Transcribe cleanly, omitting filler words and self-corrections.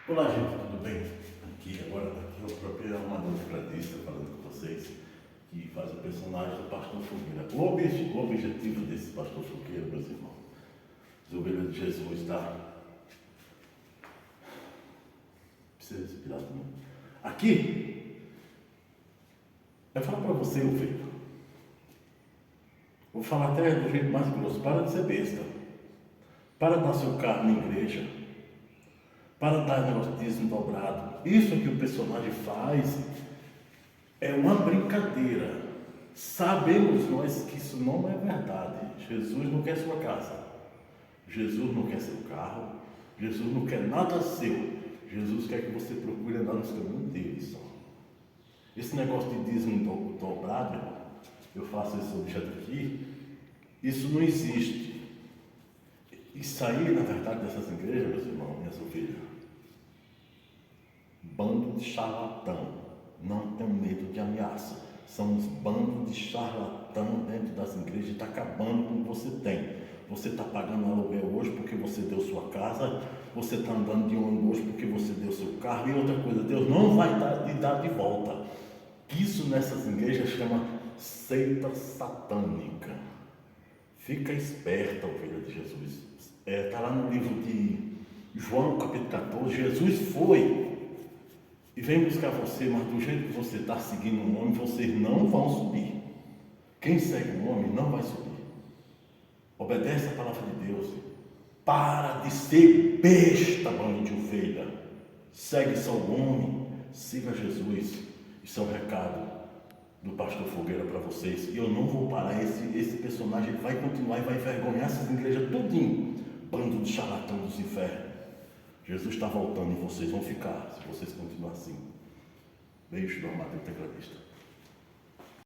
Olá, gente, tudo bem? Aqui é o próprio Amador Fradista falando com vocês, que faz o personagem do Pastor Fogueira. O objetivo desse Pastor Fogueira, meus irmãos, as ovelhas de Jesus, tá? Precisa respirar também. Aqui, eu falo para você, ovelha. Vou falar até do jeito mais grosso. Para de ser besta. Para de dar seu carro na igreja. Para dar negócio de dízimo dobrado. Isso que o personagem faz é uma brincadeira. Sabemos nós que isso não é verdade. Jesus não quer sua casa. Jesus não quer seu carro. Jesus não quer nada seu. Jesus quer que você procure andar nos caminhos dele só. Esse negócio de dízimo dobrado, eu faço esse objeto aqui, isso não existe. Isso aí, na verdade, dessas igrejas, meus irmãos, minhas ovelhas, bando de charlatão, não tenham medo de ameaça. São uns bandos de charlatão dentro das igrejas, está acabando com o que você tem. Você está pagando aluguel hoje porque você deu sua casa, você está andando de ônibus hoje porque você deu seu carro, e outra coisa, Deus não vai lhe dar de volta. Isso nessas igrejas chama seita satânica. Fica esperta, ovelha de Jesus. Está lá no livro de João, capítulo 14, Jesus foi e vem buscar você, mas do jeito que você está seguindo um homem, vocês não vão subir. Quem segue um homem não vai subir. Obedece a palavra de Deus. Para de ser besta, bando de ovelha. Segue só o homem, siga Jesus. Isso é um recado do Pastor Fogueira para vocês. E eu não vou parar. Esse personagem vai continuar e vai envergonhar essas igrejas tudinho. Bando de charlatão dos infernos. Jesus está voltando e vocês vão ficar, se vocês continuarem assim. Beijo do Amadeu Tecladista.